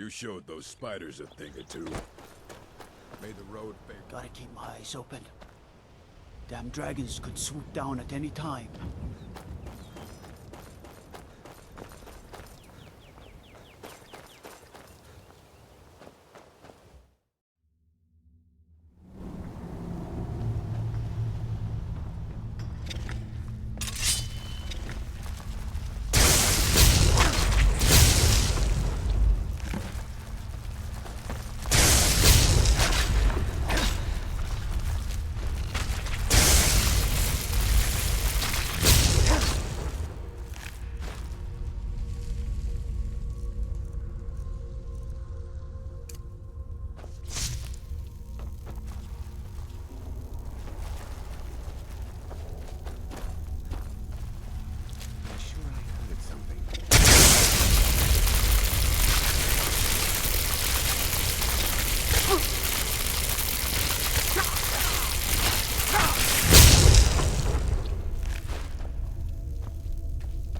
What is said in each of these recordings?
You showed those spiders a thing or two. Made the road fake. Gotta keep my eyes open. Damn dragons could swoop down at any time.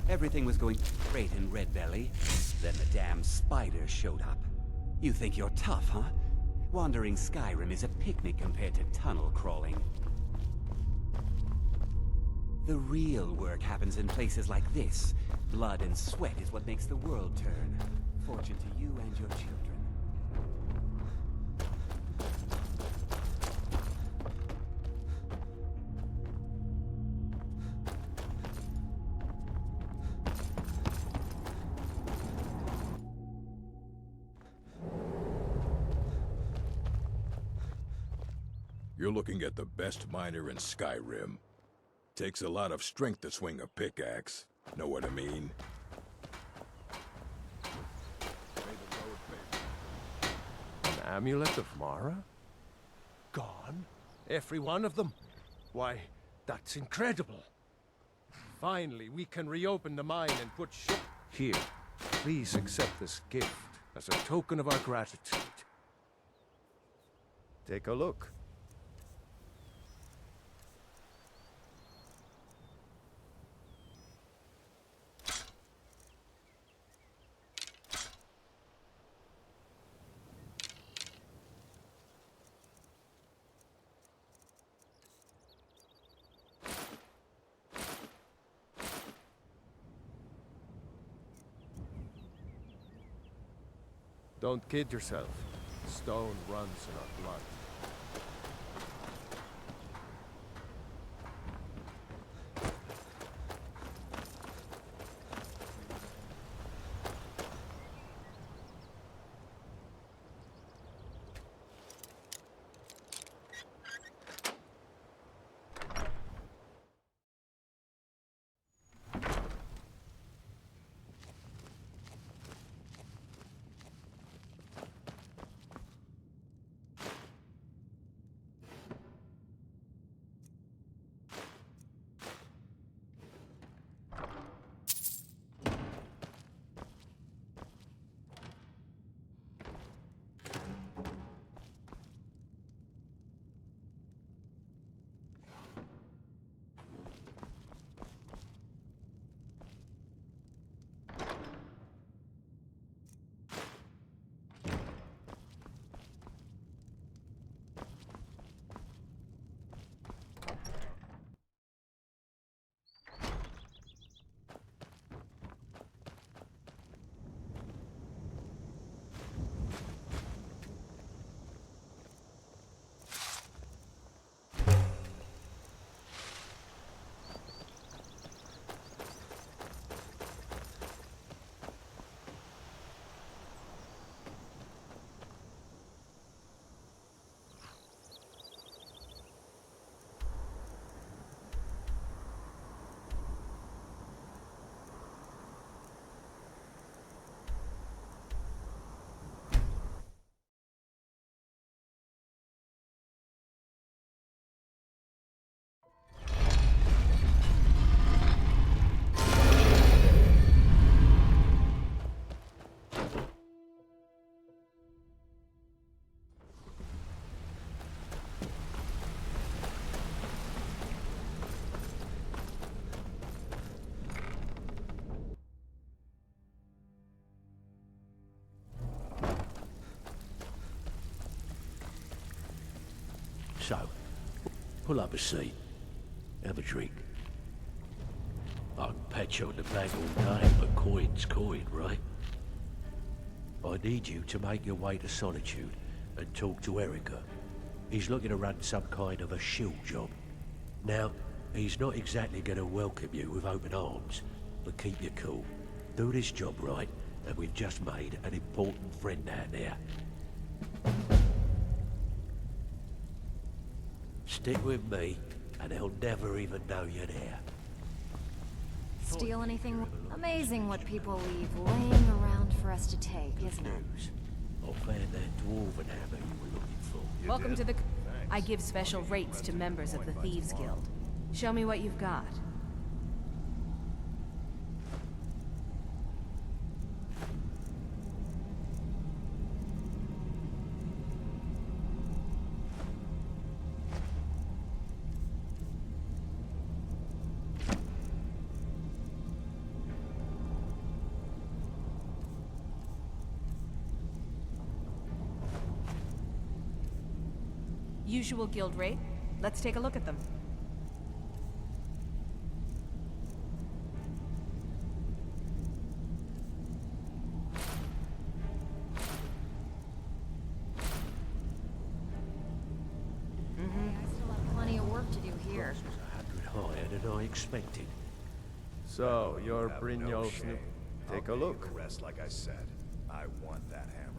Everything was going great in Red Belly. Then the damn spiders showed up. You think you're tough, huh? Wandering Skyrim is a picnic compared to tunnel crawling. The real work happens in places like this. Blood and sweat is what makes the world turn. Fortune to you and your children. You're looking at the best miner in Skyrim. Takes a lot of strength to swing a pickaxe. Know what I mean? An Amulet of Mara? Gone? Every one of them? Why, that's incredible. Finally, we can reopen the mine and put shit... Here, please accept this gift as a token of our gratitude. Take a look. Don't kid yourself. Stone runs in our blood. So, pull up a seat. Have a drink. I can pat you on the back all day, but coin's coin, right? I need you to make your way to Solitude and talk to Erica. He's looking to run some kind of a shield job. Now, he's not exactly going to welcome you with open arms, but keep your cool. Do this job right, and we've just made an important friend out there. Stick with me, and they'll never even know you're there. Steal anything? Amazing what people leave laying around for us to take, isn't it? News. I found that dwarven hammer you were looking for. Welcome to the... I give special rates to members of the Thieves Guild. Show me what you've got. Usual guild rate. Let's take a look at them. I still have plenty of work to do here. This was 100 higher than I expected. So, you're Brynjolf's new... Take a look. Rest like I said. I want that hammer.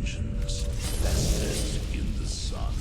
vengeance festered in the sun.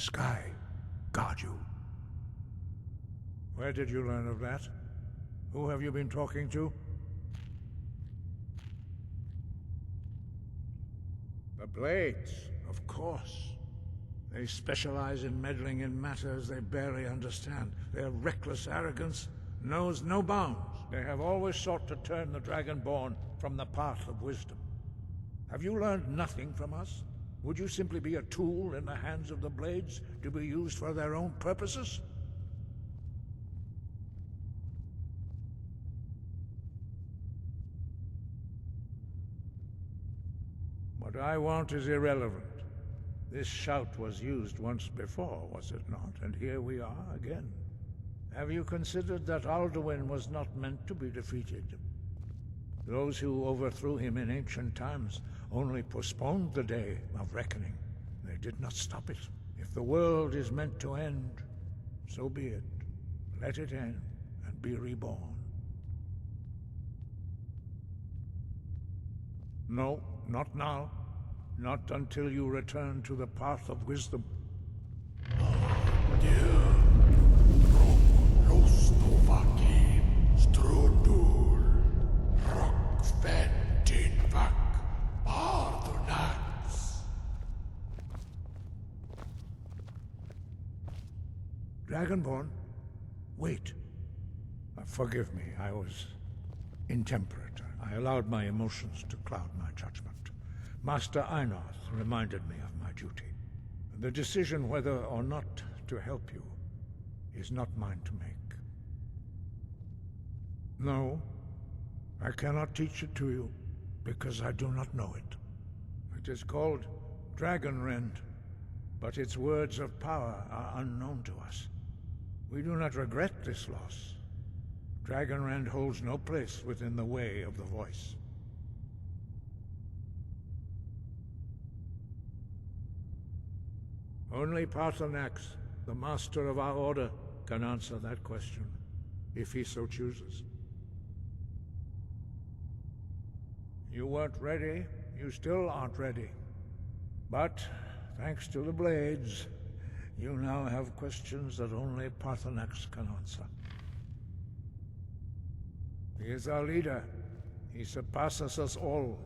sky guard you. Where did you learn of that? Who have you been talking to? The Blades, of course. They specialize in meddling in matters they barely understand. Their reckless arrogance knows no bounds. They have always sought to turn the Dragonborn from the path of wisdom. Have you learned nothing from us? Would you simply be a tool in the hands of the Blades to be used for their own purposes? What I want is irrelevant. This shout was used once before, was it not? And here we are again. Have you considered that Alduin was not meant to be defeated? Those who overthrew him in ancient times only postponed the day of reckoning. They did not stop it. If the world is meant to end, so be it. Let it end and be reborn. No, not now. Not until you return to the path of wisdom. Dragonborn? Wait. Forgive me, I was intemperate. I allowed my emotions to cloud my judgment. Master Einarth reminded me of my duty. The decision whether or not to help you is not mine to make. No, I cannot teach it to you, because I do not know it. It is called Dragonrend, but its words of power are unknown to us. We do not regret this loss. Dragonrend holds no place within the way of the voice. Only Paarthurnax, the master of our order, can answer that question, if he so chooses. You weren't ready, you still aren't ready. But, thanks to the Blades, you now have questions that only Paarthurnax can answer. He is our leader. He surpasses us all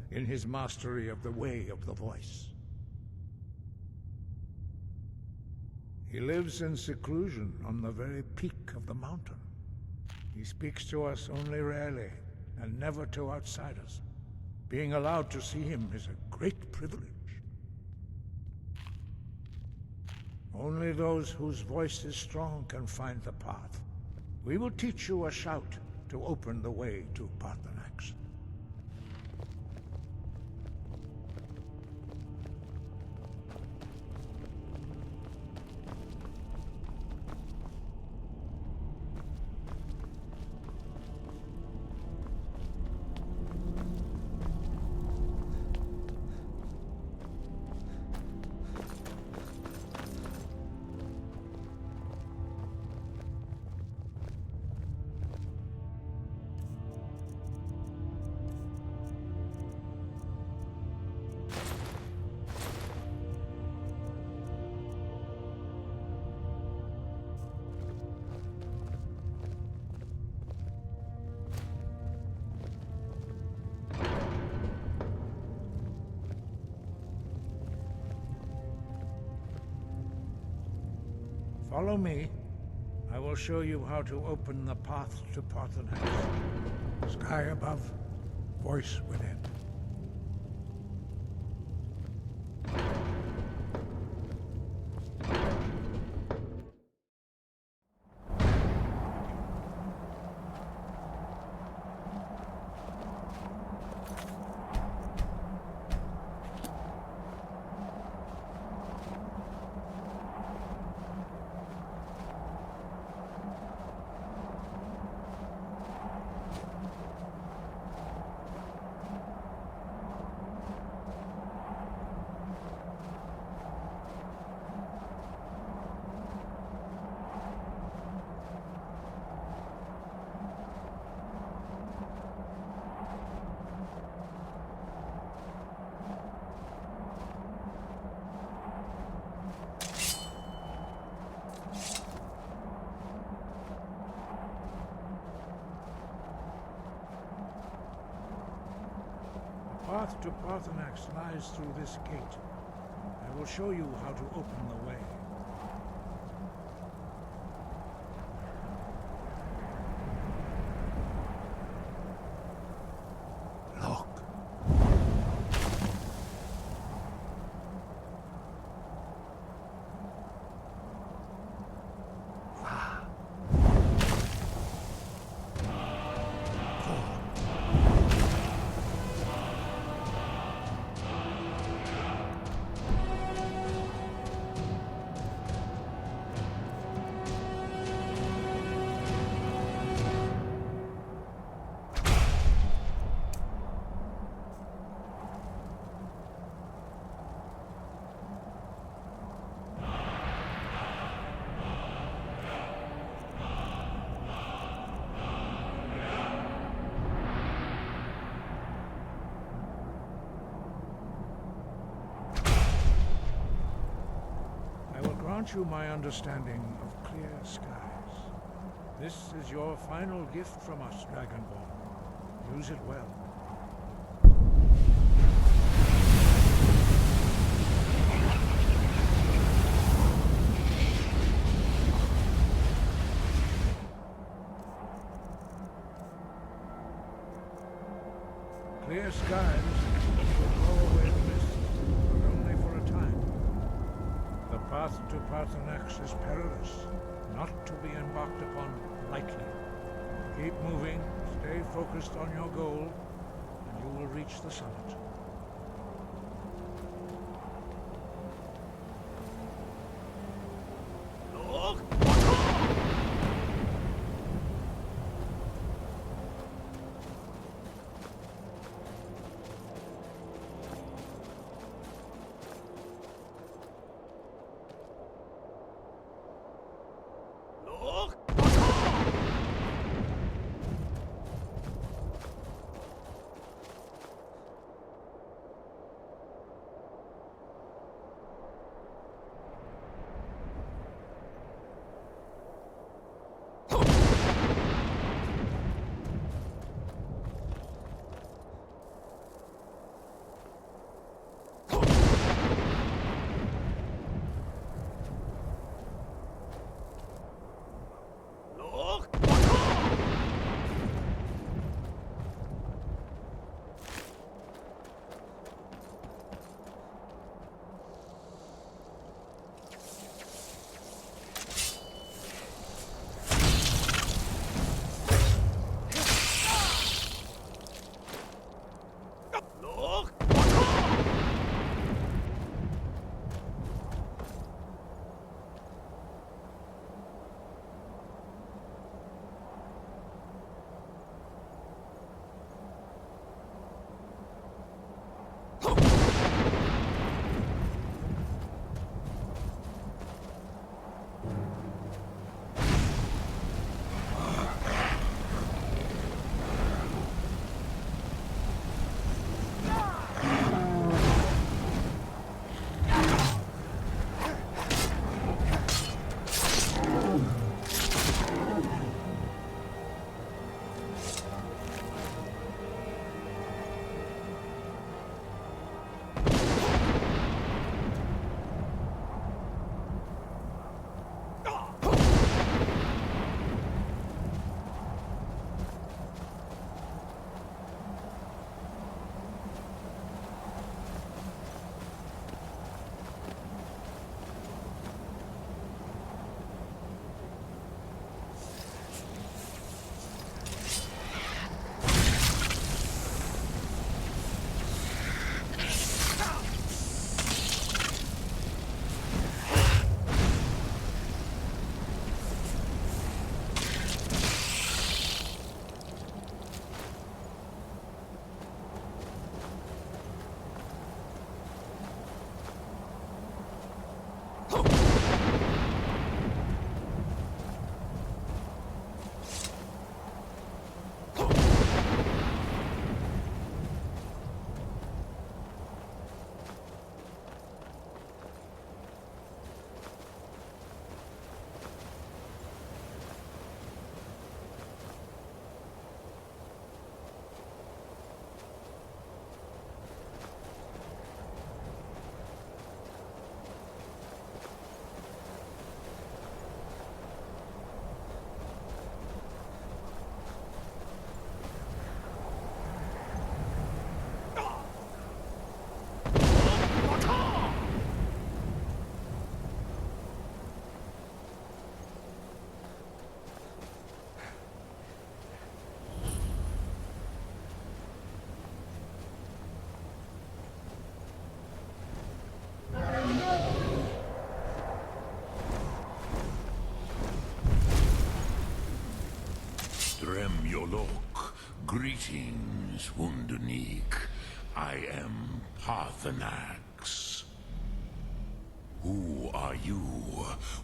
in his mastery of the way of the voice. He lives in seclusion on the very peak of the mountain. He speaks to us only rarely, and never to outsiders. Being allowed to see him is a great privilege. Only those whose voice is strong can find the path. We will teach you a shout to open the way to Paarthurnax. Follow me. I will show you how to open the path to Paarthurnax. Sky above, voice within. path to Parthenax lies through this gate. I will show you how to open the way. Look. Grant you my understanding of clear skies. This is your final gift from us, Dragonborn. Use it well. Clear skies will blow away the mist, but only for a time. The path to Parthenax is perilous, not to be embarked upon lightly. Keep moving, stay focused on your goal, and you will reach the summit. Greetings, Wunderneek. I am Parthenax. Who are you?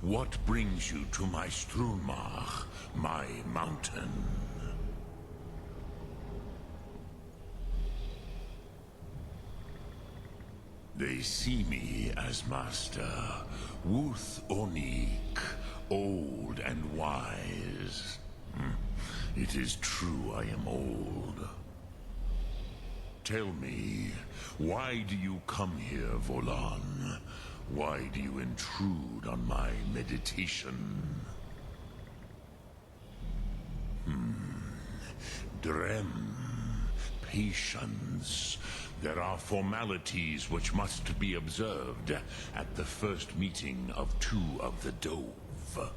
What brings you to my Strunmach, my mountain? They see me as master, Wuth Onik, old and wise. It is true I am old. Tell me, why do you come here, Volan? Why do you intrude on my meditation? Drem. Patience. There are formalities which must be observed at the first meeting of two of the Dove.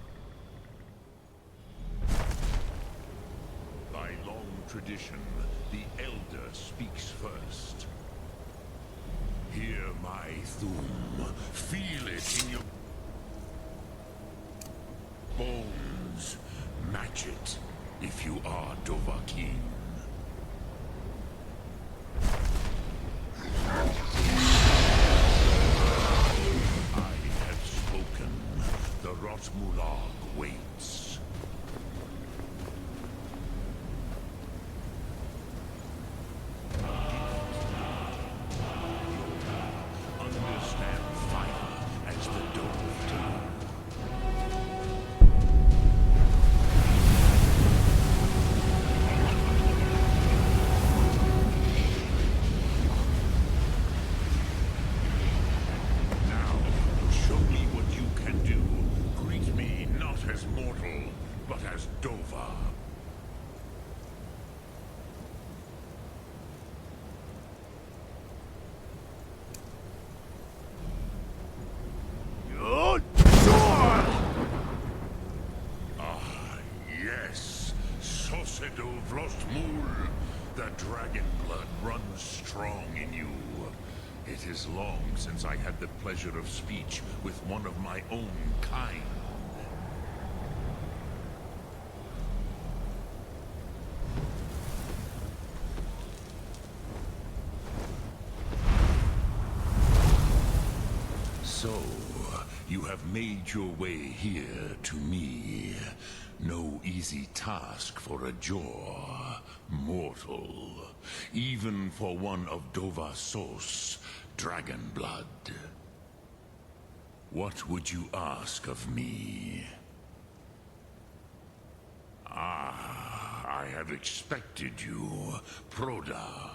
By long tradition, the Elder speaks first. Hear my Thum. Feel it in your bones. Match it if you are Dovahkiin. I have spoken. The Rotmulag waits. Understand fire as the Dove do. Now, show me what you can do. Greet me not as mortal, but as Dova. Yes, Sosedo Vlostmul. The dragon blood runs strong in you. It is long since I had the pleasure of speech with one of my own kind. So, you have made your way here to me. No easy task for a Jor, mortal. Even for one of Dova Sos, dragon blood. What would you ask of me? I have expected you, Proda.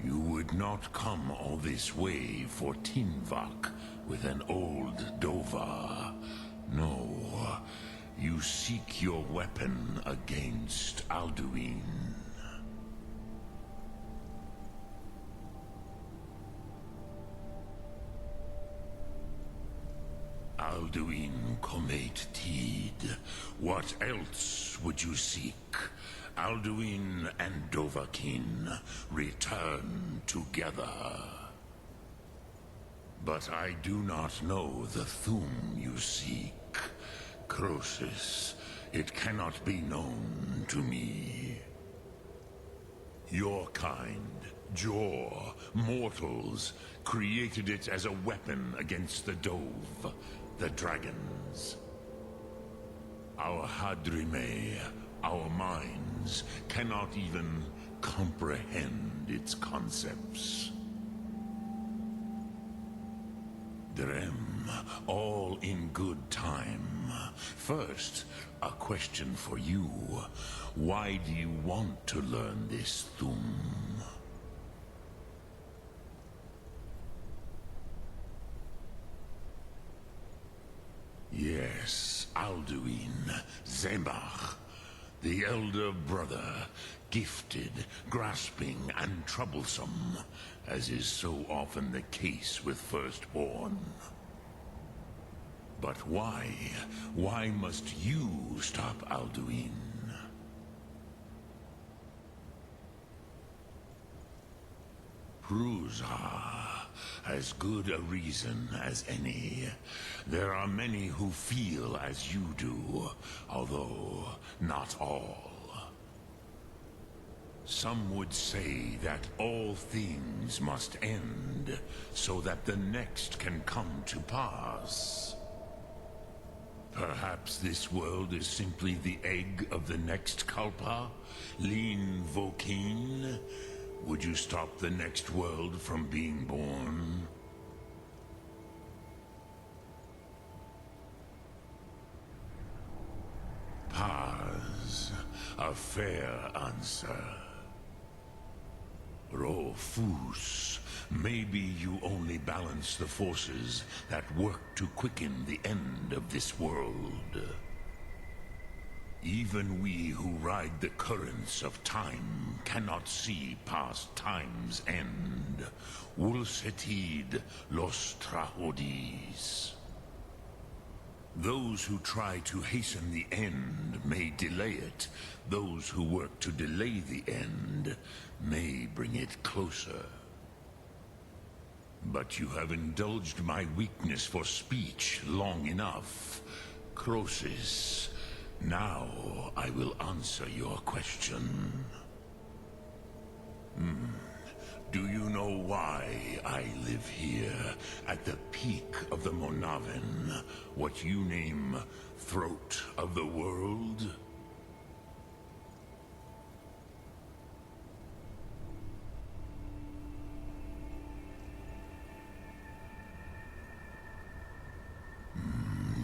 You would not come all this way for Tinvak with an old Dova. No, you seek your weapon against Alduin. Alduin Comet Tid. What else would you seek? Alduin and Dovahkiin return together. But I do not know the Thum you seek. Croesus, it cannot be known to me. Your kind, Jor, mortals, created it as a weapon against the Dove, the dragons. Our Hadrime, our minds, cannot even comprehend its concepts. Drem, all in good time. First, a question for you. Why do you want to learn this Thum? Yes, Alduin, Zemach, the elder brother, gifted, grasping, and troublesome, as is so often the case with Firstborn. But why? Why must you stop Alduin? Pruzha, as good a reason as any. There are many who feel as you do, although not all. Some would say that all things must end, so that the next can come to pass. Perhaps this world is simply the egg of the next Kalpa? Lean Vokin? Would you stop the next world from being born? Paz, a fair answer. Rofus, maybe you only balance the forces that work to quicken the end of this world. Even we who ride the currents of time cannot see past time's end. Wulsetid los trahodis. Those who try to hasten the end may delay it. Those who work to delay the end may bring it closer. But you have indulged my weakness for speech long enough. Croesus, now I will answer your question. Do you know why I live here, at the peak of the Monaven, what you name Throat of the World?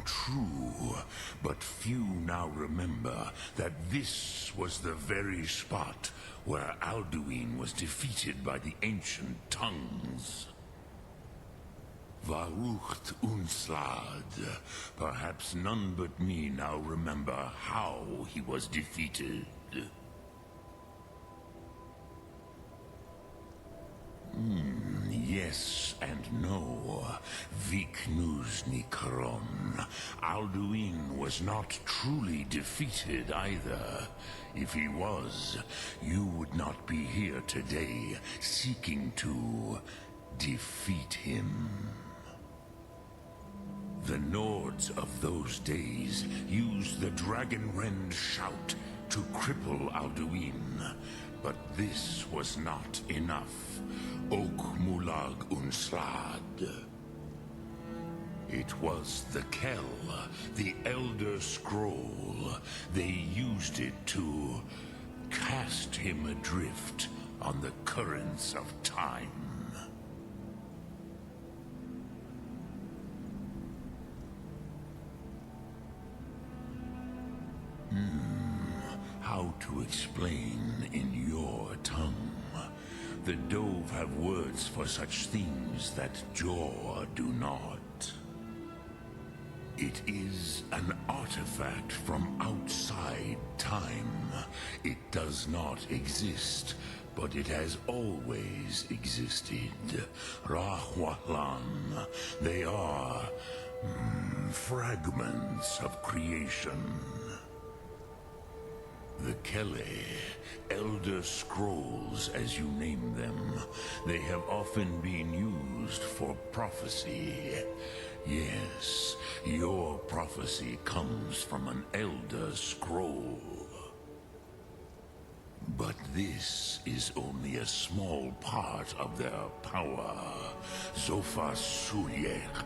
True, but few now remember that this was the very spot where Alduin was defeated by the ancient tongues. Varucht Unslad. Perhaps none but me now remember how he was defeated. Yes and no. Viknuznikron. Alduin was not truly defeated either. If he was, you would not be here today seeking to defeat him. The Nords of those days used the Dragonrend shout to cripple Alduin, but this was not enough. Ok Mulag Unslad. It was the Kell, the Elderscroll. They used it to cast him adrift on the currents of time. How to explain in your tongue? The Dove have words for such things that Jor do not. It is an artifact from outside time. It does not exist, but it has always existed. Rahwalan. They are fragments of creation. The Kele, Elderscrolls as you name them, they have often been used for prophecy. Yes, your prophecy comes from an Elder Scroll. But this is only a small part of their power. Zofa Suyek.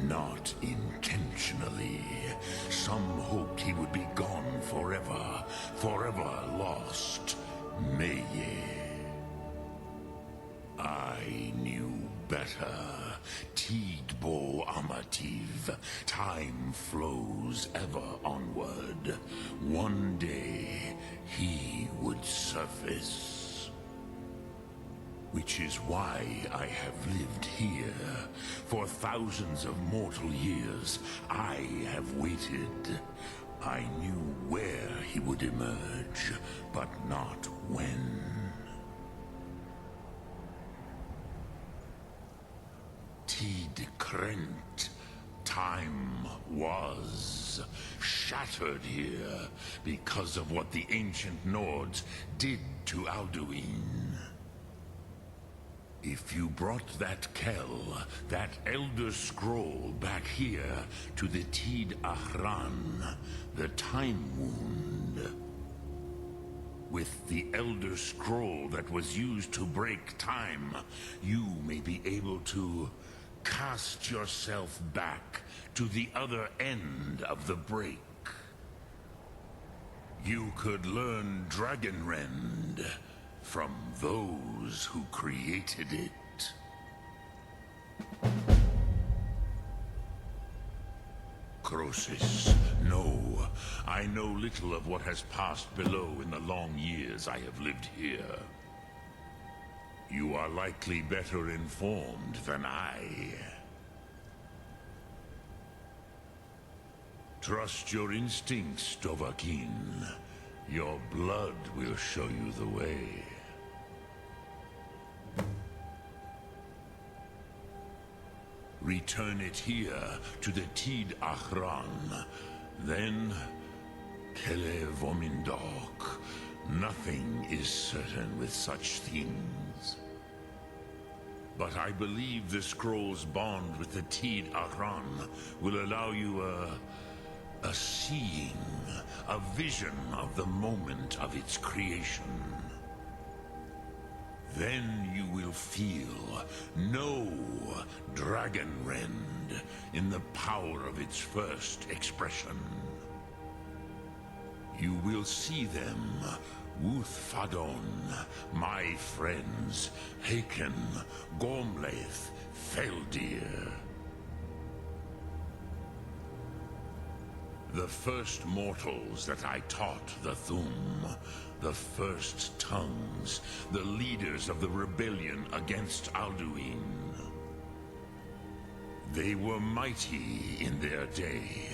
Not intentionally. Some hoped he would be gone forever, forever lost. Meye. I knew better. Tidbo Amativ. Time flows ever onward. One day, he would surface. Which is why I have lived here. For thousands of mortal years, I have waited. I knew where he would emerge, but not when. Tid Krent. Time was shattered here because of what the ancient Nords did to Alduin. If you brought that Kell, that Elder Scroll back here to the Tid Ahran, the Time Wound, with the Elder Scroll that was used to break time, you may be able to cast yourself back to the other end of the break. You could learn Dragonrend from those who created it. Croesus, no. I know little of what has passed below in the long years I have lived here. You are likely better informed than I. Trust your instincts, Dovahkiin. Your blood will show you the way. Return it here to the Tid Ahran. Then, Kele Vomindok. Nothing is certain with such things. But I believe the scroll's bond with the Tid Ahran will allow you a seeing, a vision of the moment of its creation. Then you will feel, know Dragonrend in the power of its first expression. You will see them, Wuthfadon, my friends, Haken, Gormlaith, Feldir. The first mortals that I taught the Thum, the first tongues, the leaders of the rebellion against Alduin. They were mighty in their day,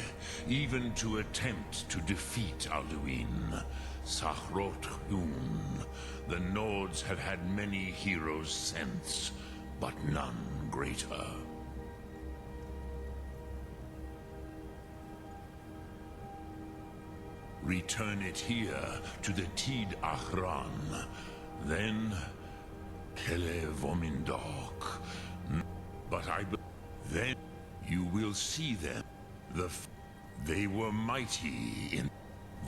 even to attempt to defeat Alduin. Sahrot Hun. The Nords have had many heroes since, but none greater. Return it here to the Tid Ahran. Then, Kele Vomindok. But then you will see them. They were mighty in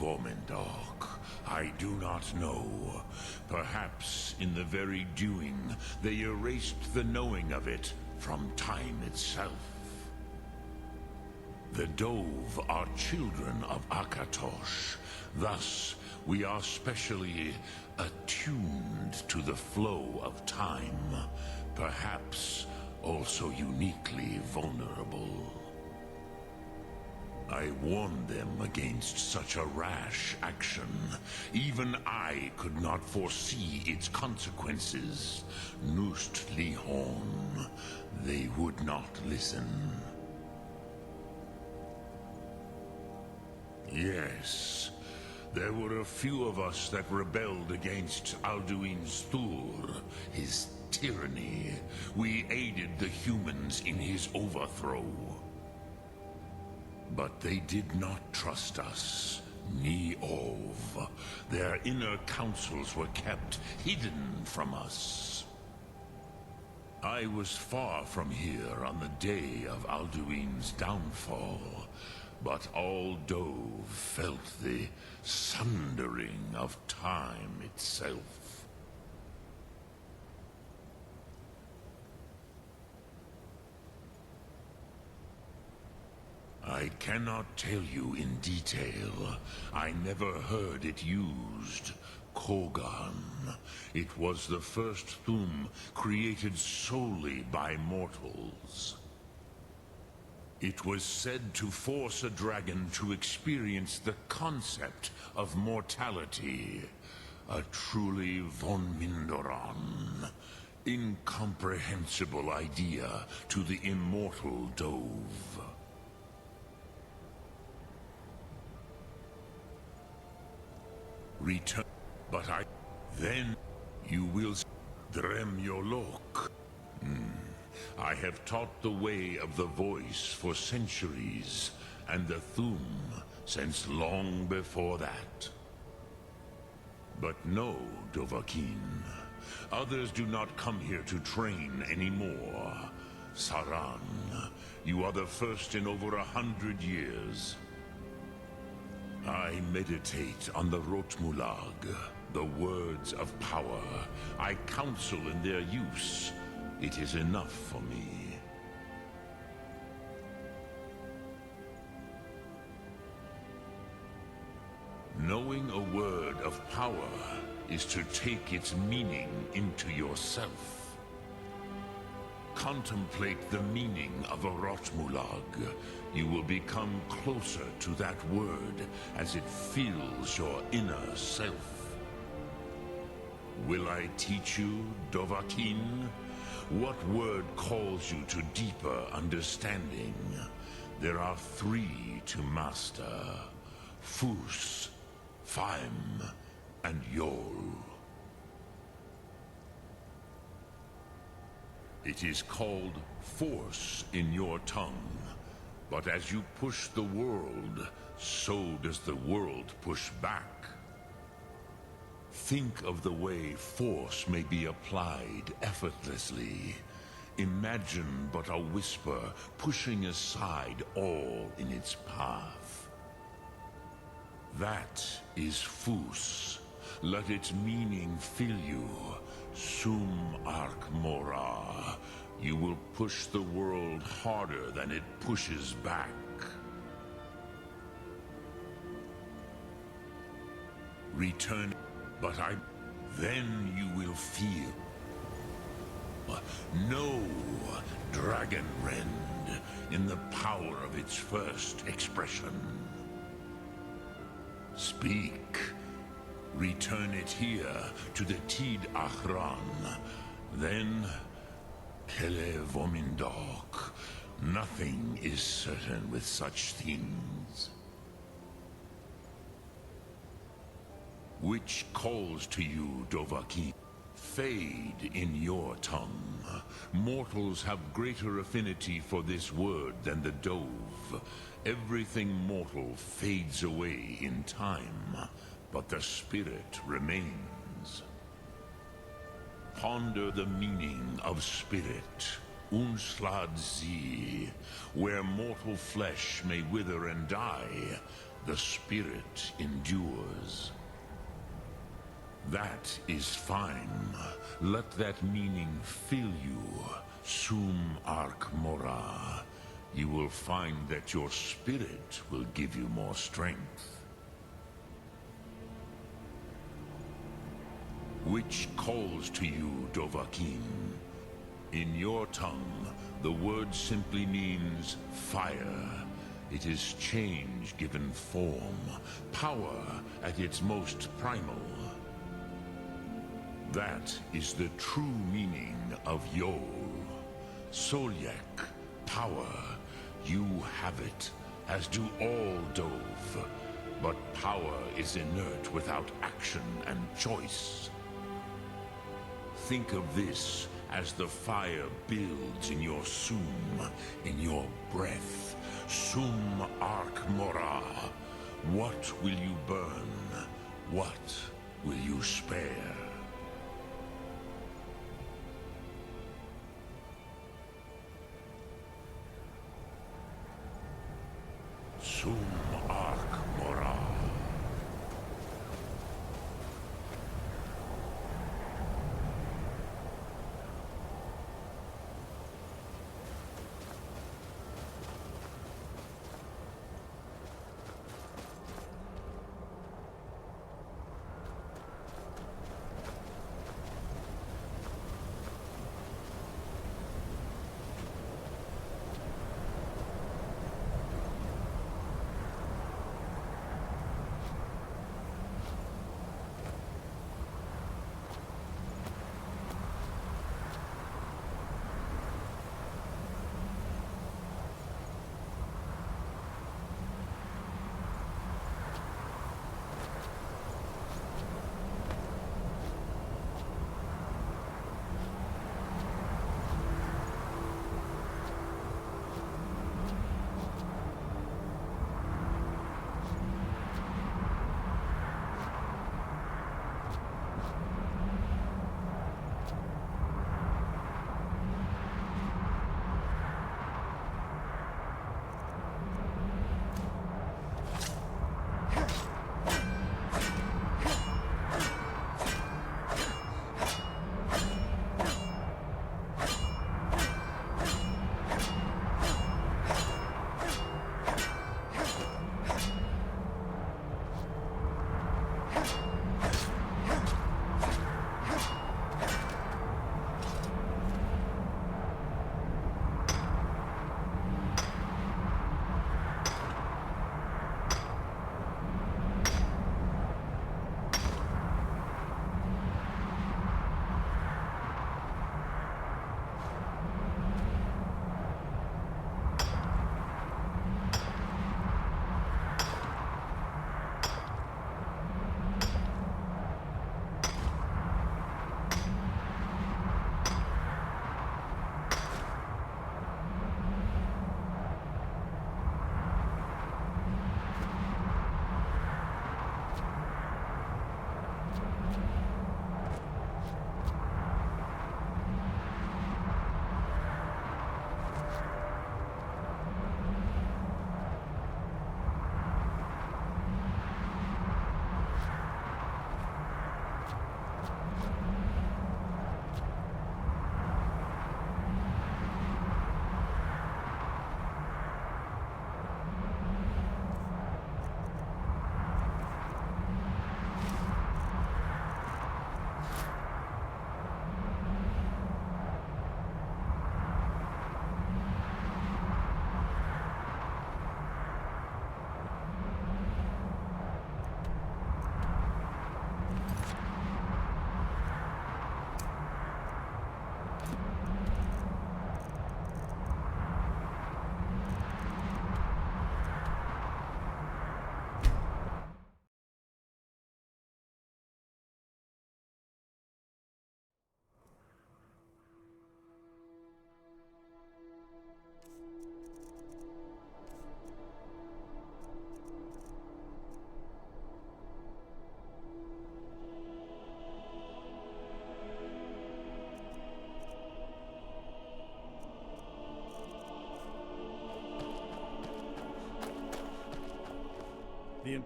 Vomindok. I do not know. Perhaps in the very doing, they erased the knowing of it from time itself. The Dove are children of Akatosh. Thus, we are specially attuned to the flow of time. Perhaps also uniquely vulnerable. I warned them against such a rash action. Even I could not foresee its consequences. Nust Lihon. They would not listen. Yes, there were a few of us that rebelled against Alduin's Thur, his tyranny. We aided the humans in his overthrow. But they did not trust us, ni Ov. Their inner councils were kept hidden from us. I was far from here on the day of Alduin's downfall. But all Dove felt the sundering of time itself. I cannot tell you in detail. I never heard it used. Kogan. It was the first Thum created solely by mortals. It was said to force a dragon to experience the concept of mortality. A truly von Mindoran. Incomprehensible idea to the immortal Dove. Return, but then you will Drem Yolok. I have taught the way of the voice for centuries, and the Thum since long before that. But know, Dovahkiin, Others do not come here to train anymore. Saran, you are the first in over 100 years. I meditate on the Rotmulag, the words of power. I counsel in their use. It is enough for me. Knowing a word of power is to take its meaning into yourself. Contemplate the meaning of a Rotmulag. You will become closer to that word as it fills your inner self. Will I teach you, Dovahkiin? What word calls you to deeper understanding? There are 3 to master: Fus, Faim, and Yol. It is called force in your tongue, but as you push the world, so does the world push back. Think of the way force may be applied effortlessly. Imagine but a whisper pushing aside all in its path. That is Fus. Let its meaning fill you. Sum Ark Mora. You will push the world harder than it pushes back. Return, but then you will feel. Know Dragonrend in the power of its first expression. Speak. Return it here to the Tid Achran. Then, Kele Vomindok. Nothing is certain with such things. Which calls to you, Dovahkiin? Fade in your tongue. Mortals have greater affinity for this word than the Dove. Everything mortal fades away in time, but the spirit remains. Ponder the meaning of spirit, Unslad Zi. Where mortal flesh may wither and die, the spirit endures. That is fine. Let that meaning fill you, Sum Ark Mora. You will find that your spirit will give you more strength. Which calls to you, Dovahkiin? In your tongue, the word simply means fire. It is change given form, power at its most primal. That is the true meaning of Yol. Solyek, power. You have it, as do all Dove. But power is inert without action and choice. Think of this as the fire builds in your sum, in your breath. Sum Ark Mora. What will you burn? What will you spare? Sum Ark Mora.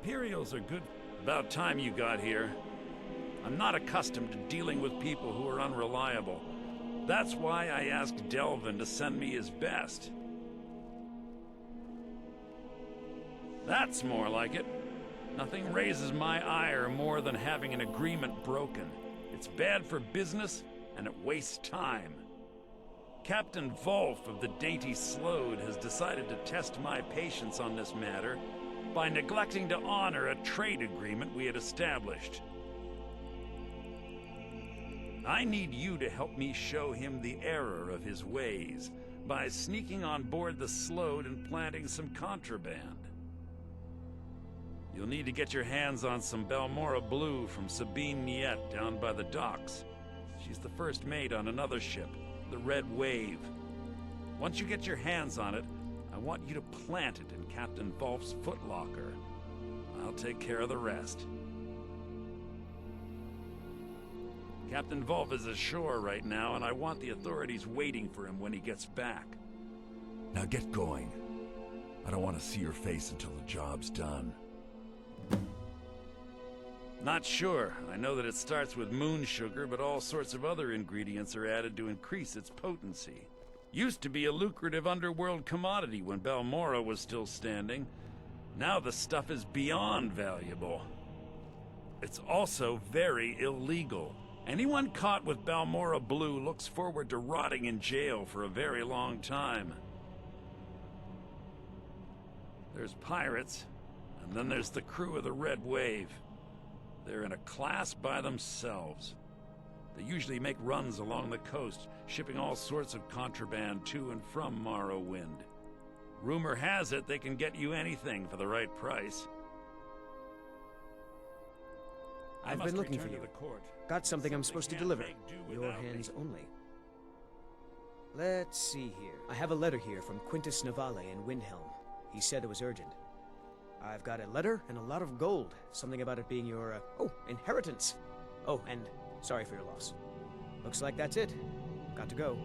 Imperials are good. About time you got here. I'm not accustomed to dealing with people who are unreliable. That's why I asked Delvin to send me his best. That's more like it. Nothing raises my ire more than having an agreement broken. It's bad for business, and it wastes time. Captain Volf of the Dainty Slode has decided to test my patience on this matter by neglecting to honor a trade agreement we had established. I need you to help me show him the error of his ways by sneaking on board the Slode and planting some contraband. You'll need to get your hands on some Balmora Blue from Sabine Niet down by the docks. She's the first mate on another ship, the Red Wave. Once you get your hands on it, I want you to plant it in Captain Volf's footlocker. I'll take care of the rest. Captain Volf is ashore right now, and I want the authorities waiting for him when he gets back. Now get going. I don't want to see your face until the job's done. Not sure. I know that it starts with moon sugar, but all sorts of other ingredients are added to increase its potency. Used to be a lucrative underworld commodity when Balmora was still standing. Now the stuff is beyond valuable. It's also very illegal. Anyone caught with Balmora Blue looks forward to rotting in jail for a very long time. There's pirates, and then there's the crew of the Red Wave. They're in a class by themselves. They usually make runs along the coast, shipping all sorts of contraband to and from Morrowind. Rumor has it they can get you anything for the right price. I've been looking for you. Got something I'm supposed to deliver. Your hands only. Let's see here. I have a letter here from Quintus Navale in Windhelm. He said it was urgent. I've got a letter and a lot of gold. Something about it being your, inheritance. Oh, and sorry for your loss. Looks like that's it. Got to go.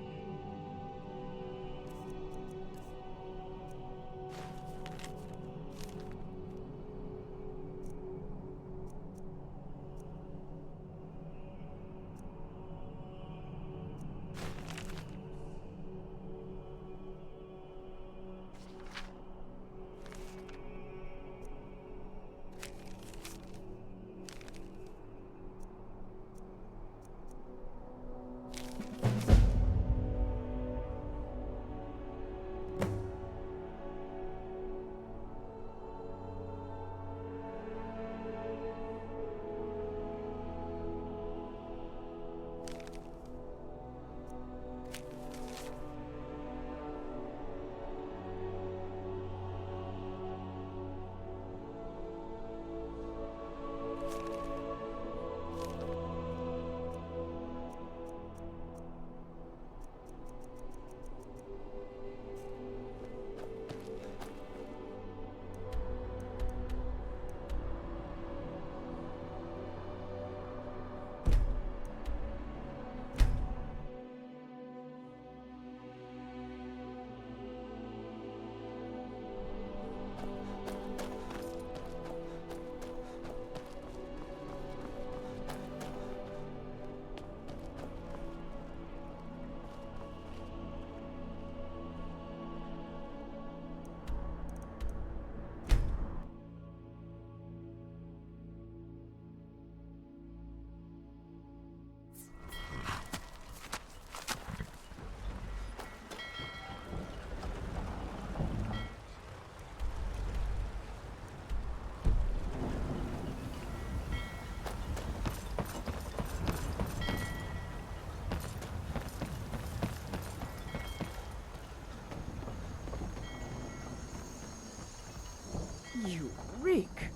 You reek!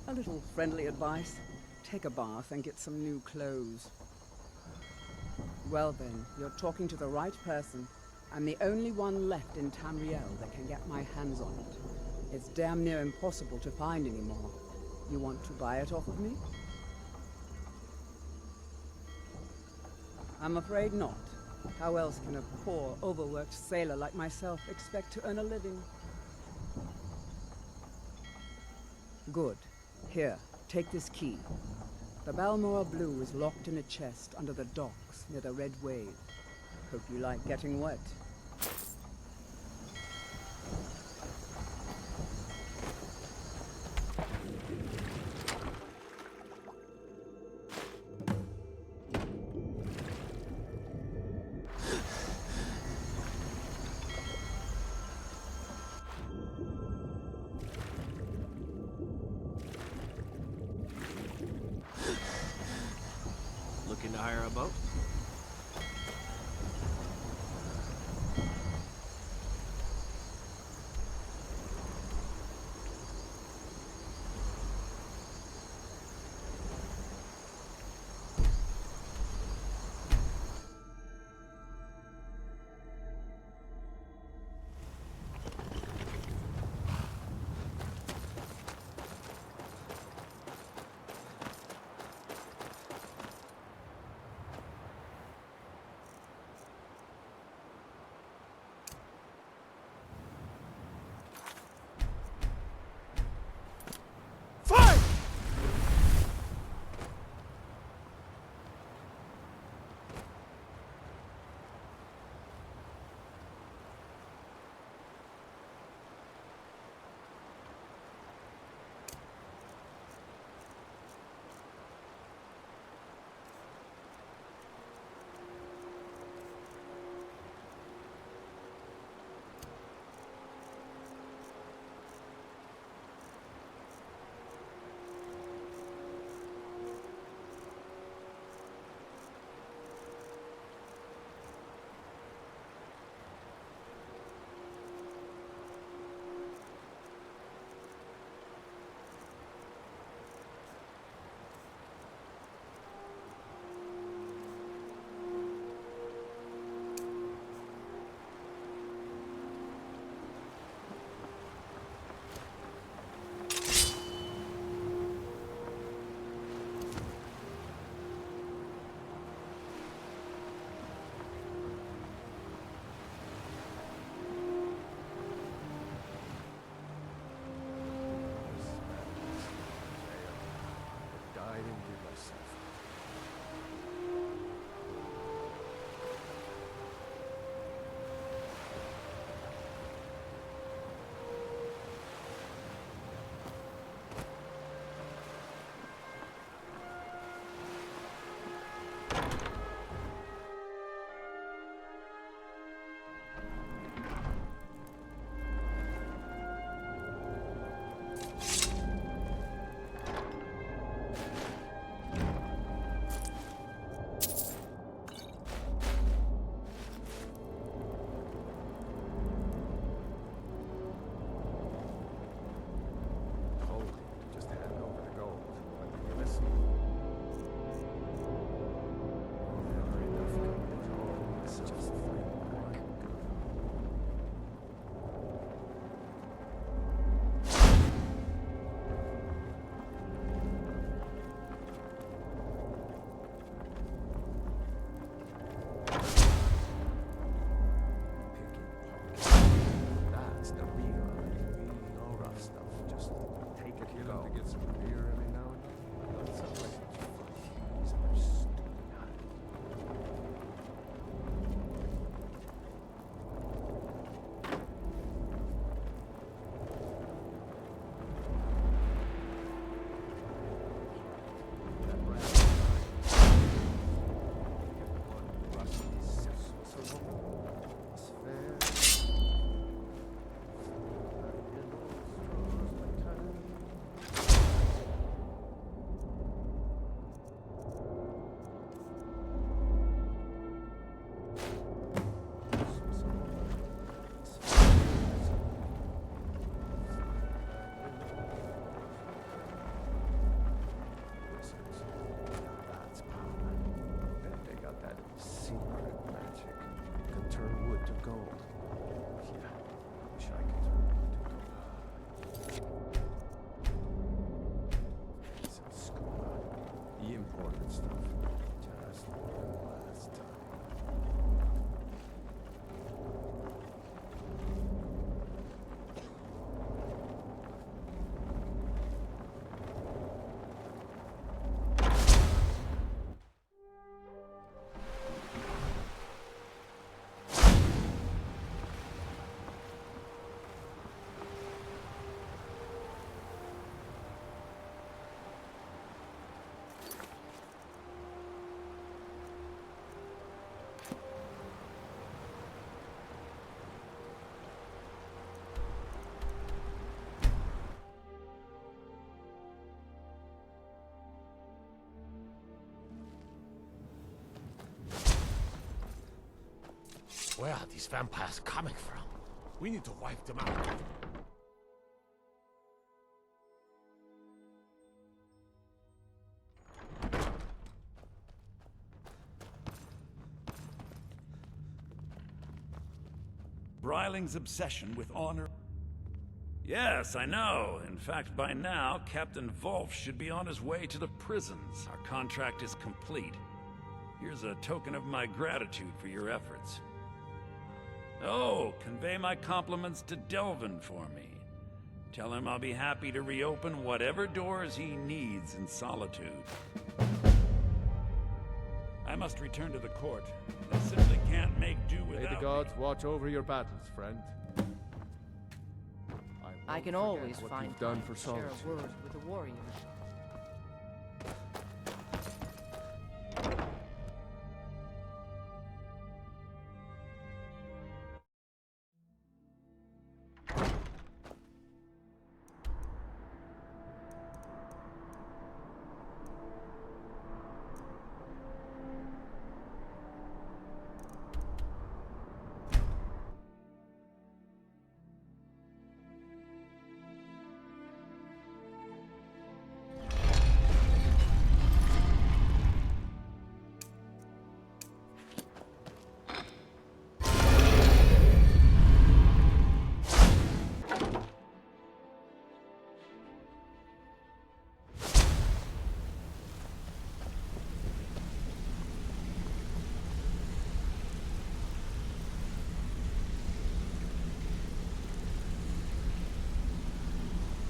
A little friendly advice. Take a bath and get some new clothes. Well then, you're talking to the right person. I'm the only one left in Tamriel that can get my hands on it. It's damn near impossible to find anymore. You want to buy it off of me? I'm afraid not. How else can a poor, overworked sailor like myself expect to earn a living? Good. Here, take this key. The Balmora Blue is locked in a chest under the docks near the Red Wave. Hope you like getting wet. Looking to hire a boat? Where are these vampires coming from? We need to wipe them out. Bryling's obsession with honor. Yes, I know. In fact, by now, Captain Wolf should be on his way to the prisons. Our contract is complete. Here's a token of my gratitude for your efforts. Oh, convey my compliments to Delvin for me. Tell him I'll be happy to reopen whatever doors he needs in Solitude. I must return to the court. I simply can't make do without May the gods watch over your battles, friend. I can always what find you've done time for to share Solitude. a word with a warrior.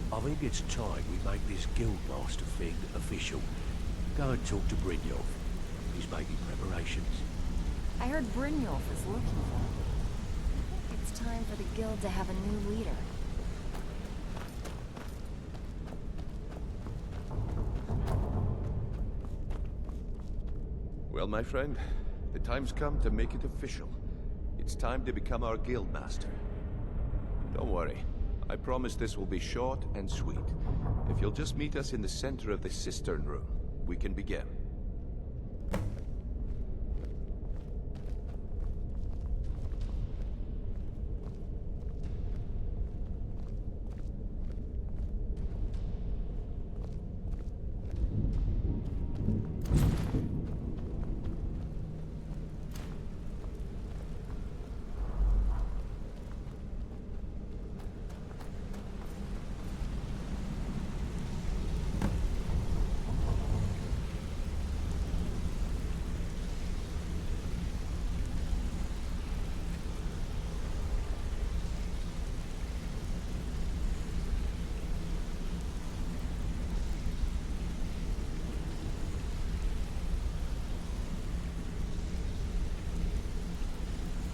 I think it's time we make this Guildmaster thing official. Go and talk to Brynjolf. He's making preparations. I heard Brynjolf is looking for me. It's time for the guild to have a new leader. Well, my friend, the time's come to make it official. It's time to become our Guildmaster. Don't worry. I promise this will be short and sweet. If you'll just meet us in the center of this cistern room, we can begin.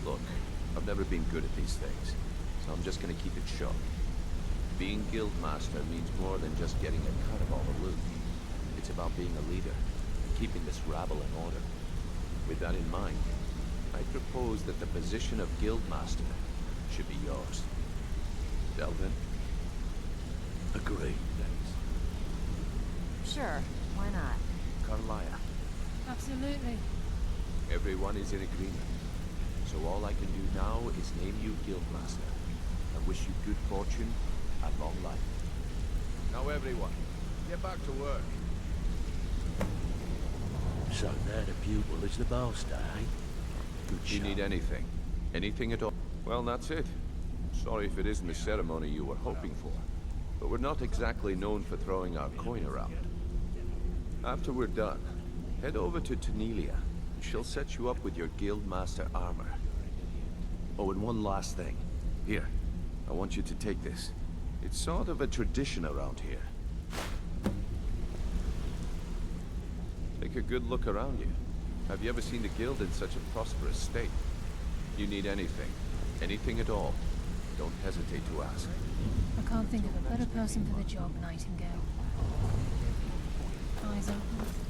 Look, I've never been good at these things, so I'm just gonna keep it short. Being Guildmaster means more than just getting a cut of all the loot. It's about being a leader, and keeping this rabble in order. With that in mind, I propose that the position of Guildmaster should be yours. Delvin? Agreed. Sure, why not? Carlia? Absolutely. Everyone is in agreement. So all I can do now is name you Guildmaster. I wish you good fortune and long life. Now everyone, get back to work. So now the pupil is the master, eh? Good Do you show. need anything? Anything at all? Well, that's it. Sorry if it isn't the ceremony you were hoping for. But we're not exactly known for throwing our coin around. After we're done, head over to Tanelia. She'll set you up with your Guildmaster armor. Oh, and one last thing. Here, I want you to take this. It's sort of a tradition around here. Take a good look around you. Have you ever seen the guild in such a prosperous state? You need anything, anything at all, don't hesitate to ask. I can't think of a better person for the job, Nightingale. Eyes open.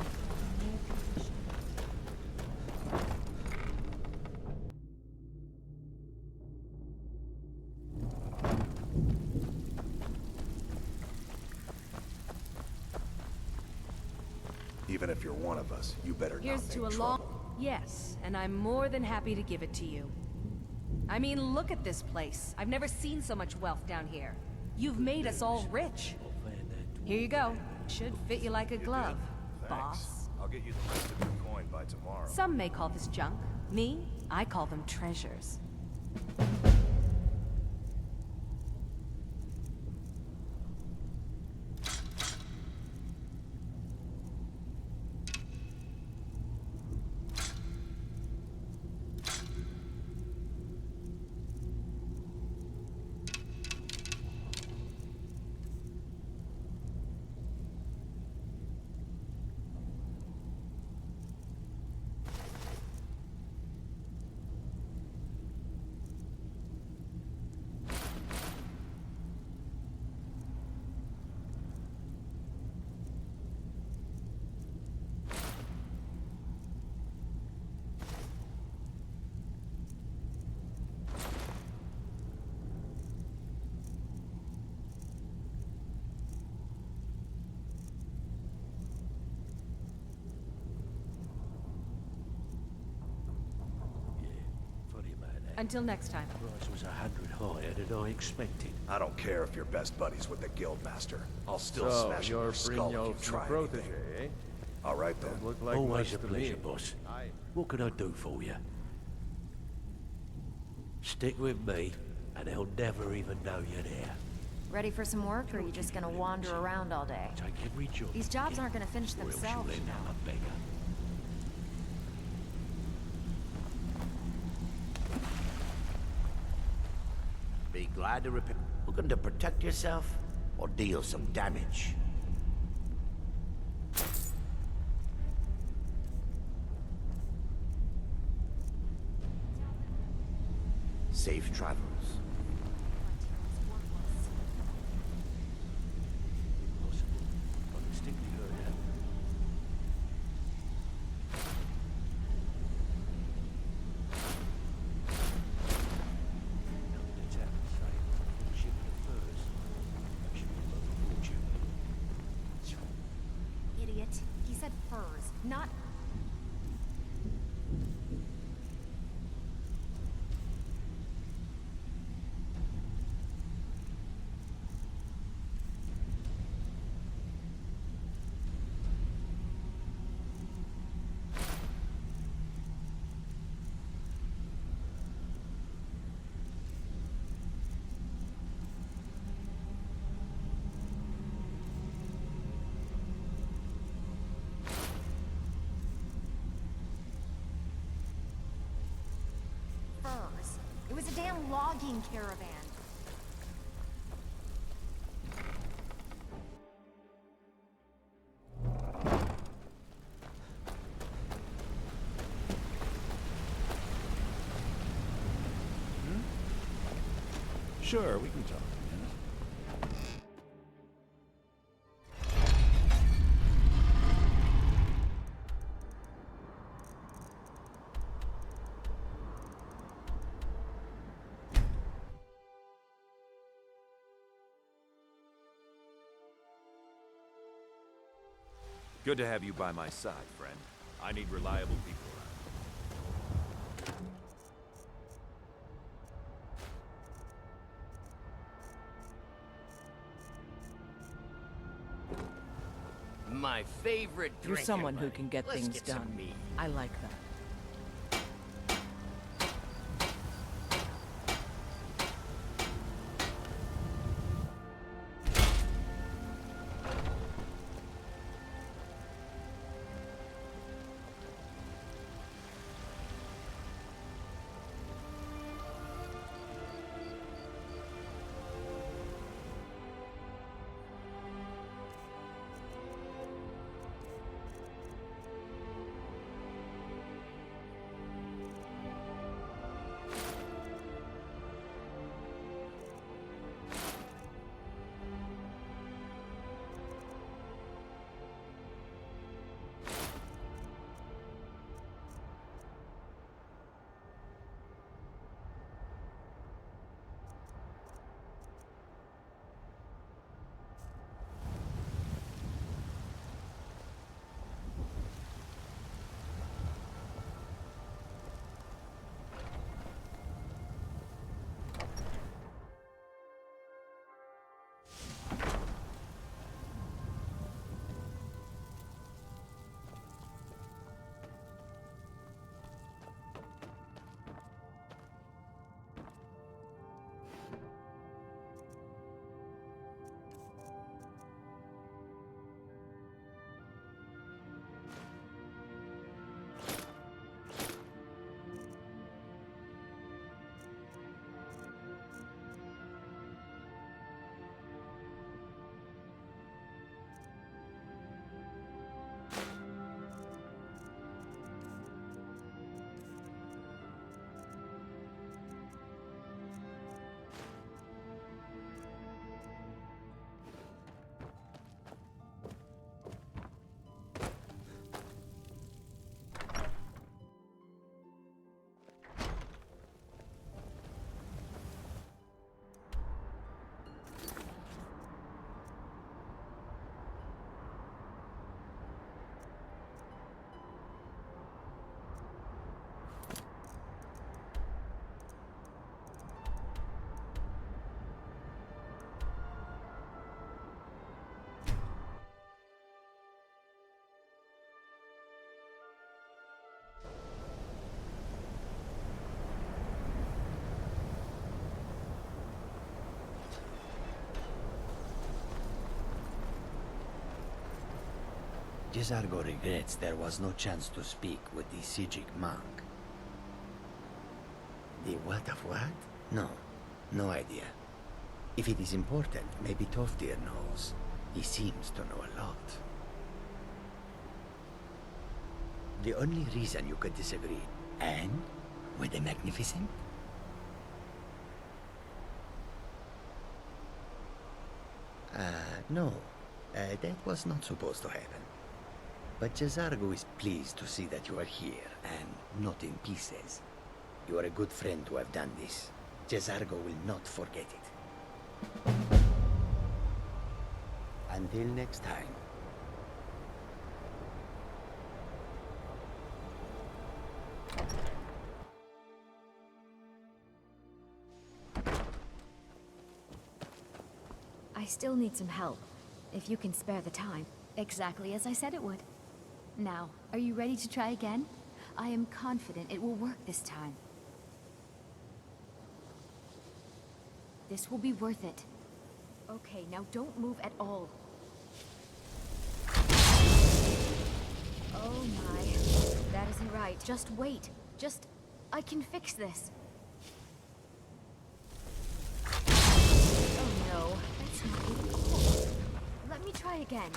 Even if you're one of us, you better Here's not to make a trouble. long... Yes, and I'm more than happy to give it to you. I mean, look at this place. I've never seen so much wealth down here. You've made us all rich. Here you go. Should fit you like a glove, boss. I'll get you the rest of your coin by tomorrow. Some may call this junk. Me, I call them treasures. Until next time. Price was 100 higher than I expected. I don't care if you're best buddies with the Guildmaster. I'll still So, smash you're your skull if you Brynjolf's try protege, anything. eh? All right then. Don't look like Always much a to pleasure, me. boss. What can I do for you? Stick with me, and they'll never even know you're there. Ready for some work, or are you just gonna wander around all day? Take every job. These jobs aren't gonna finish or else themselves, you'll you end know. up a beggar. Be glad to repair. Looking to protect yourself or deal some damage? Safe travels. Idiot. He said furs, not... furs. It was a damn logging caravan. Sure, we can talk a minute. Good to have you by my side, friend. I need reliable people around. My favorite You're drinking someone who buddy. can get Let's things get some done. meat. I like that. Jezargo regrets there was no chance to speak with the Sijic monk. The what of what? No, no idea. If it is important, maybe Toftir knows. He seems to know a lot. The only reason you could disagree, and were they magnificent? No. That was not supposed to happen. But Jezargo is pleased to see that you are here, and not in pieces. You are a good friend to have done this. Jezargo will not forget it. Until next time. I still need some help, if you can spare the time. Exactly as I said it would. Now, are you ready to try again? I am confident it will work this time. This will be worth it. Okay, now don't move at all. Oh my. That isn't right. Just wait. I can fix this. Oh no, that's not even cool. Let me try again.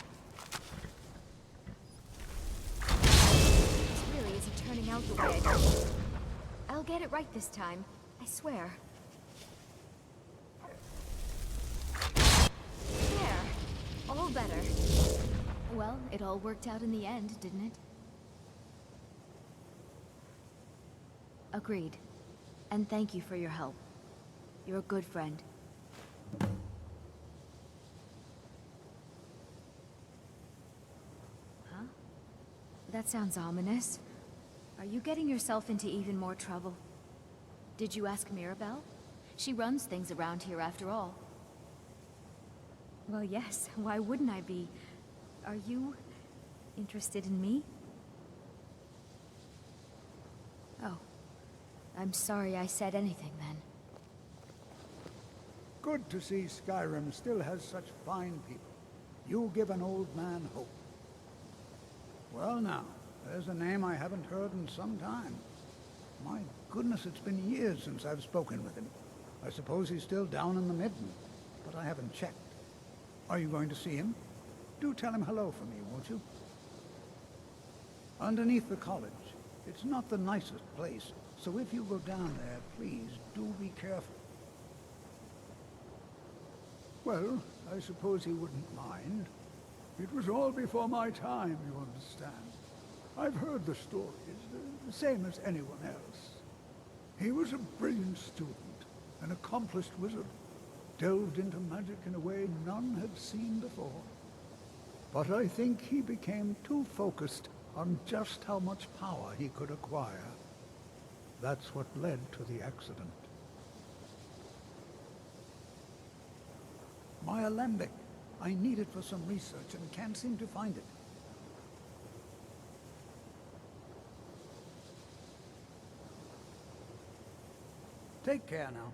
This really isn't turning out the way I hoped. I'll get it right this time. I swear. There. All better. Well, it all worked out in the end, didn't it? Agreed. And thank you for your help. You're a good friend. Huh? That sounds ominous. Are you getting yourself into even more trouble? Did you ask Mirabelle? She runs things around here after all. Well, yes. Why wouldn't I be? Are you interested in me? Oh. I'm sorry I said anything then. Good to see Skyrim still has such fine people. You give an old man hope. Well now, there's a name I haven't heard in some time. My goodness, it's been years since I've spoken with him. I suppose he's still down in the Midden, but I haven't checked. Are you going to see him? Do tell him hello for me, won't you? Underneath the college. It's not the nicest place, so if you go down there, please do be careful. Well, I suppose he wouldn't mind. It was all before my time, you understand. I've heard the stories, the same as anyone else. He was a brilliant student, an accomplished wizard, delved into magic in a way none had seen before. But I think he became too focused on just how much power he could acquire. That's what led to the accident. My alembic. I need it for some research and can't seem to find it. Take care now.